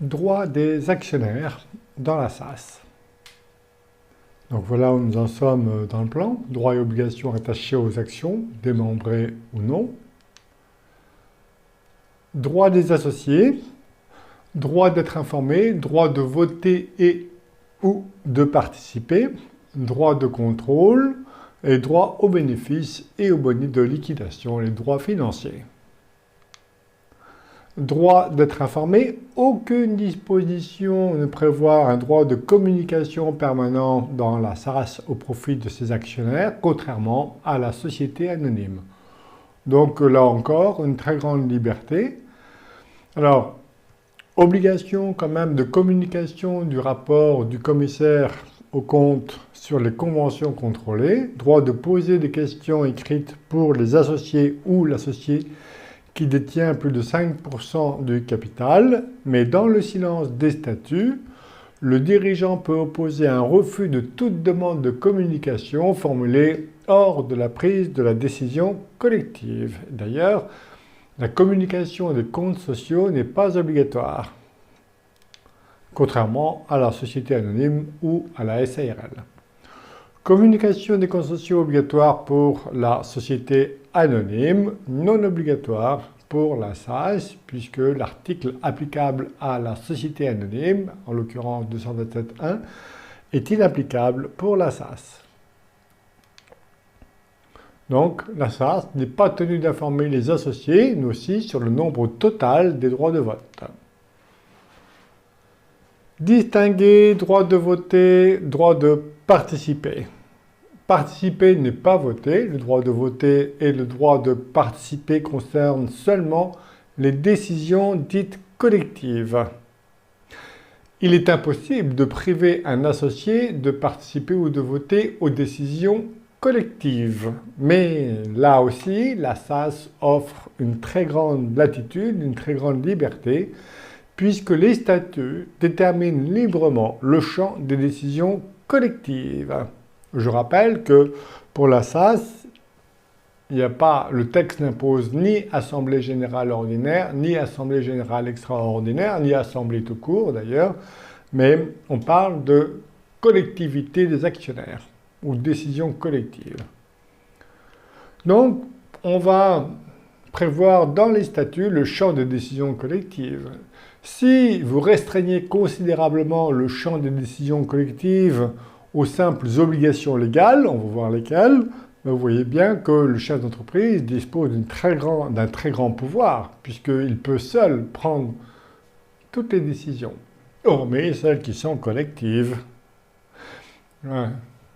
Droits des actionnaires dans la SAS. Donc voilà où nous en sommes dans le plan. Droits et obligations attachés aux actions, démembrées ou non. Droits des associés. Droit d'être informé. Droit de voter et ou de participer. Droit de contrôle. Et droit aux bénéfices et aux bonus de liquidation, les droits financiers. Droit d'être informé, aucune disposition ne prévoit un droit de communication permanent dans la SAS au profit de ses actionnaires, contrairement à la société anonyme. Donc là encore, une très grande liberté. Alors, obligation quand même de communication du rapport du commissaire aux comptes sur les conventions contrôlées, droit de poser des questions écrites pour les associés ou l'associé qui détient plus de 5% du capital, mais dans le silence des statuts, le dirigeant peut opposer un refus de toute demande de communication formulée hors de la prise de la décision collective. D'ailleurs, la communication des comptes sociaux n'est pas obligatoire, contrairement à la société anonyme ou à la SARL. Communication des comptes sociaux obligatoire pour la société anonyme, non obligatoire pour la SAS, puisque l'article applicable à la société anonyme, en l'occurrence 227.1, est inapplicable pour la SAS. Donc, la SAS n'est pas tenue d'informer les associés, mais aussi sur le nombre total des droits de vote. Distinguer droit de voter, droit de participer. Participer n'est pas voter, le droit de voter et le droit de participer concernent seulement les décisions dites collectives. Il est impossible de priver un associé de participer ou de voter aux décisions collectives. Mais là aussi, la SAS offre une très grande latitude, une très grande liberté, puisque les statuts déterminent librement le champ des décisions collectives. Je rappelle que pour la SAS, le texte n'impose ni Assemblée générale ordinaire, ni Assemblée générale extraordinaire, ni Assemblée tout court d'ailleurs, mais on parle de collectivité des actionnaires ou décision collective. Donc, on va prévoir dans les statuts le champ de décision collective. Si vous restreignez considérablement le champ des décisions collectives aux simples obligations légales, on va voir lesquelles, vous voyez bien que le chef d'entreprise dispose d'un très grand pouvoir, puisqu'il peut seul prendre toutes les décisions, hormis celles qui sont collectives. Ouais.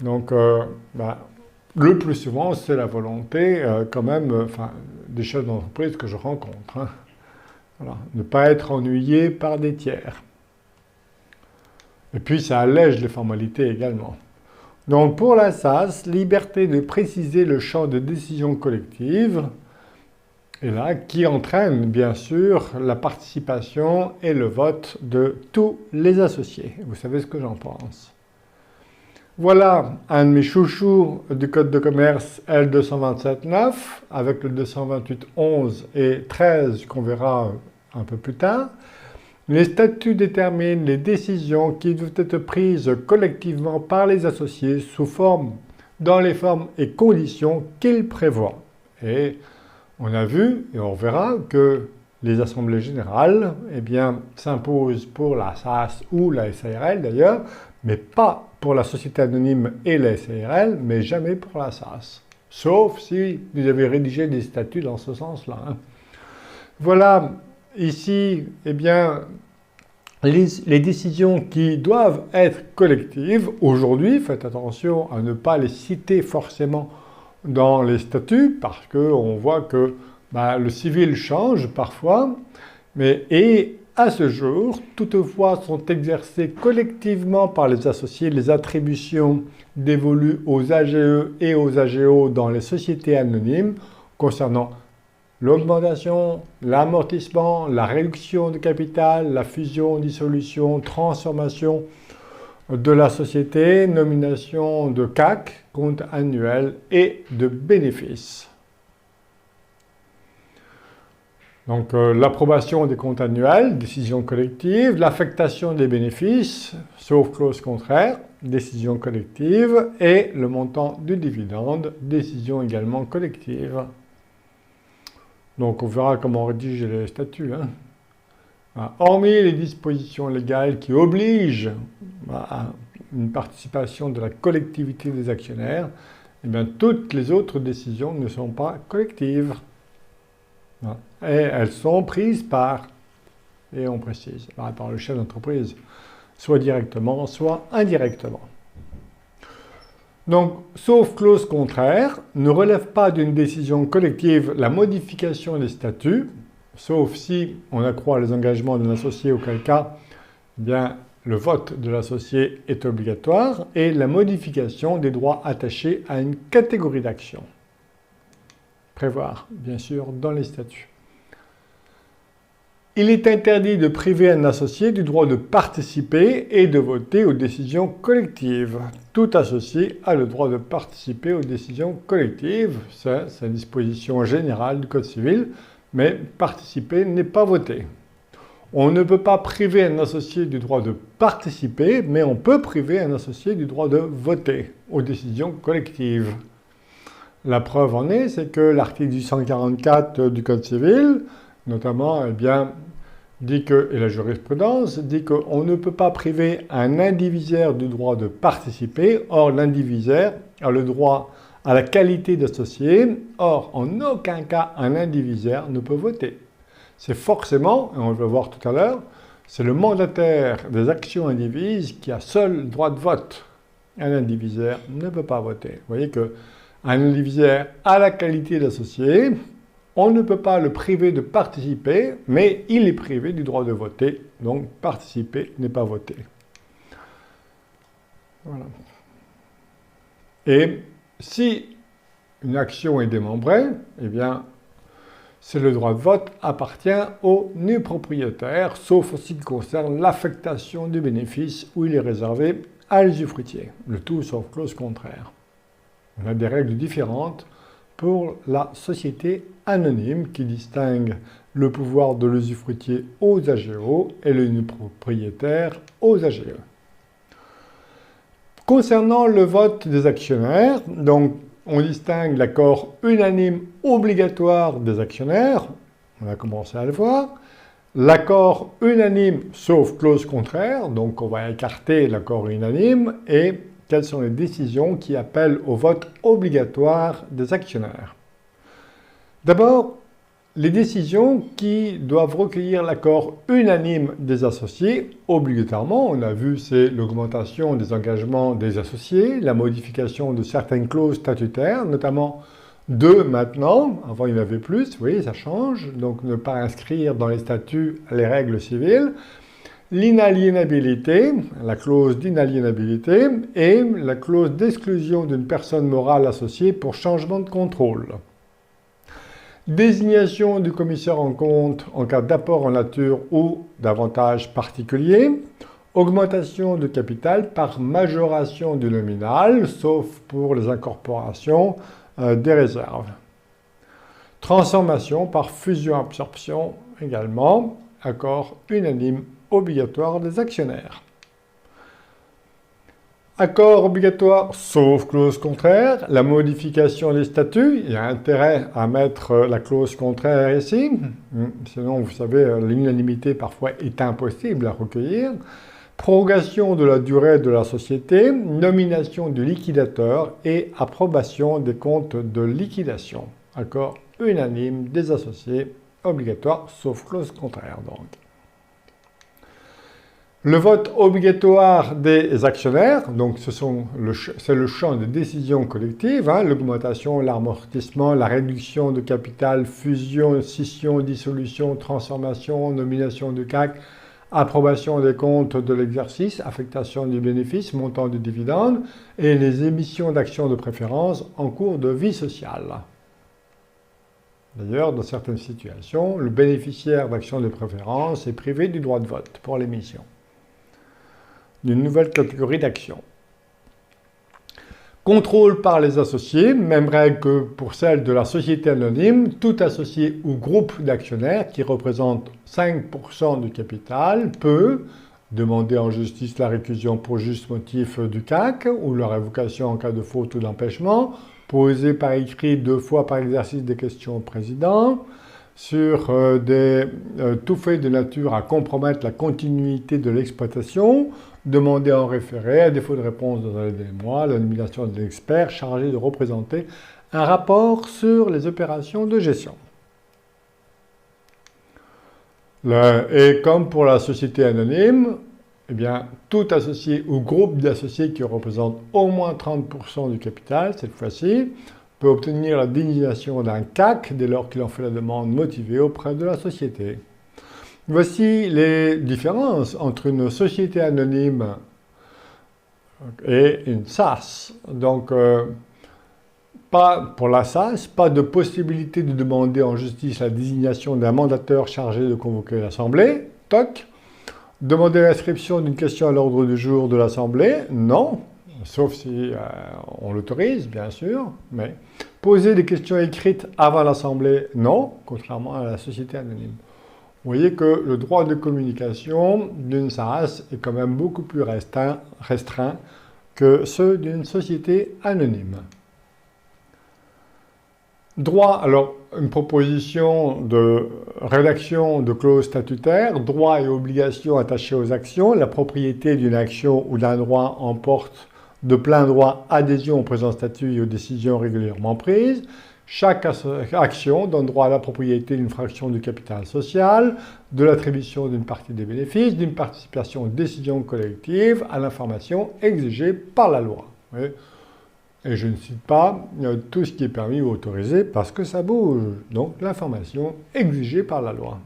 Donc, le plus souvent, c'est la volonté quand même des chefs d'entreprise que je rencontre. Hein. Voilà. Ne pas être ennuyé par des tiers. Et puis ça allège les formalités également. Donc pour la SAS, liberté de préciser le champ de décision collective, et là, qui entraîne bien sûr la participation et le vote de tous les associés. Vous savez ce que j'en pense. Voilà un de mes chouchous du Code de commerce L227.9 avec le 228.11 et 13 qu'on verra un peu plus tard. Les statuts déterminent les décisions qui doivent être prises collectivement par les associés dans les formes et conditions qu'ils prévoient. Et on a vu, et on verra, que les assemblées générales s'imposent pour la SAS ou la SARL d'ailleurs, mais pas pour la société anonyme et la SARL, mais jamais pour la SAS. Sauf si vous avez rédigé des statuts dans ce sens-là. Hein. Voilà. Ici, les décisions qui doivent être collectives, aujourd'hui, faites attention à ne pas les citer forcément dans les statuts, parce qu'on voit que le civil change parfois, et à ce jour, toutefois, sont exercées collectivement par les associés les attributions dévolues aux AGE et aux AGO dans les sociétés anonymes concernant l'augmentation, l'amortissement, la réduction de capital, la fusion, dissolution, transformation de la société, nomination de CAC, compte annuel et de bénéfices. Donc l'approbation des comptes annuels, décision collective, l'affectation des bénéfices, sauf clause contraire, décision collective, et le montant du dividende, décision également collective. Donc on verra comment on rédige les statuts. Hormis les dispositions légales qui obligent à une participation de la collectivité des actionnaires, eh bien, toutes les autres décisions ne sont pas collectives. Et elles sont prises par, et on précise, par le chef d'entreprise, soit directement, soit indirectement. Donc, sauf clause contraire, ne relève pas d'une décision collective la modification des statuts, sauf si on accroît les engagements d'un associé, auquel cas, eh bien, le vote de l'associé est obligatoire, et la modification des droits attachés à une catégorie d'actions. Prévoir, bien sûr, dans les statuts. Il est interdit de priver un associé du droit de participer et de voter aux décisions collectives. Tout associé a le droit de participer aux décisions collectives. C'est une disposition générale du Code civil, mais participer n'est pas voter. On ne peut pas priver un associé du droit de participer, mais on peut priver un associé du droit de voter aux décisions collectives. La preuve en est, c'est que l'article 844 du Code civil, notamment, dit que, et la jurisprudence, dit qu'on ne peut pas priver un indivisaire du droit de participer. Or, l'indivisaire a le droit à la qualité d'associé. Or, en aucun cas, un indivisaire ne peut voter. C'est forcément, et on va le voir tout à l'heure, c'est le mandataire des actions indivises qui a seul le droit de vote. Un indivisaire ne peut pas voter. Vous voyez qu'un indivisaire a la qualité d'associé. On ne peut pas le priver de participer, mais il est privé du droit de voter. Donc, participer n'est pas voter. Voilà. Et si une action est démembrée, eh bien, c'est le droit de vote appartient au nu propriétaire, sauf en ce qui concerne l'affectation du bénéfice où il est réservé à l'usufruitier. Le tout sauf clause contraire. On a des règles différentes pour la société anonyme qui distingue le pouvoir de l'usufruitier aux AGO et le nu propriétaire aux AGE. Concernant le vote des actionnaires, donc on distingue l'accord unanime obligatoire des actionnaires, on a commencé à le voir, l'accord unanime sauf clause contraire, donc on va écarter l'accord unanime, et quelles sont les décisions qui appellent au vote obligatoire des actionnaires. D'abord, les décisions qui doivent recueillir l'accord unanime des associés, obligatoirement, on a vu, c'est l'augmentation des engagements des associés, la modification de certaines clauses statutaires, notamment 2 maintenant, avant il y en avait plus, vous voyez, ça change, donc ne pas inscrire dans les statuts les règles civiles, l'inaliénabilité, la clause d'inaliénabilité, et la clause d'exclusion d'une personne morale associée pour changement de contrôle. Désignation du commissaire en compte en cas d'apport en nature ou d'avantage particulier. Augmentation de capital par majoration du nominal, sauf pour les incorporations des réserves. Transformation par fusion-absorption également. Accord unanime obligatoire des actionnaires. Accord obligatoire sauf clause contraire, la modification des statuts, il y a intérêt à mettre la clause contraire ici, sinon vous savez l'unanimité parfois est impossible à recueillir. Prorogation de la durée de la société, nomination du liquidateur et approbation des comptes de liquidation. Accord unanime des associés, obligatoire sauf clause contraire donc. Le vote obligatoire des actionnaires, donc c'est le champ de décision collective, l'augmentation, l'amortissement, la réduction de capital, fusion, scission, dissolution, transformation, nomination de CAC, approbation des comptes de l'exercice, affectation du bénéfice, montant du dividende et les émissions d'actions de préférence en cours de vie sociale. D'ailleurs, dans certaines situations, le bénéficiaire d'actions de préférence est privé du droit de vote pour l'émission d'une nouvelle catégorie d'actions. Contrôle par les associés, même règle que pour celle de la société anonyme, tout associé ou groupe d'actionnaires qui représente 5% du capital peut demander en justice la récusation pour juste motif du CAC ou la révocation en cas de faute ou d'empêchement, poser par écrit 2 fois par exercice des questions au président, sur tout fait de nature à compromettre la continuité de l'exploitation, demander en référé, à défaut de réponse dans un délai de mois, la nomination de l'expert chargé de représenter un rapport sur les opérations de gestion. Et comme pour la société anonyme, eh bien, tout associé ou groupe d'associés qui représente au moins 30% du capital, cette fois-ci, peut obtenir la désignation d'un CAC dès lors qu'il en fait la demande motivée auprès de la société. Voici les différences entre une société anonyme et une SAS. Donc, pour la SAS, pas de possibilité de demander en justice la désignation d'un mandateur chargé de convoquer l'Assemblée. Toc. Demander l'inscription d'une question à l'ordre du jour de l'Assemblée. Non. Sauf si on l'autorise, bien sûr. Mais poser des questions écrites avant l'Assemblée, non. Contrairement à la société anonyme. Vous voyez que le droit de communication d'une SAS est quand même beaucoup plus restreint que ceux d'une société anonyme. Droit, alors une proposition de rédaction de clauses statutaires, droits et obligations attachés aux actions, la propriété d'une action ou d'un droit emporte de plein droit adhésion au présent statut et aux décisions régulièrement prises. Chaque action donne droit à la propriété d'une fraction du capital social, de l'attribution d'une partie des bénéfices, d'une participation aux décisions collectives, à l'information exigée par la loi. Oui. Et je ne cite pas tout ce qui est permis ou autorisé parce que ça bouge. Donc l'information exigée par la loi.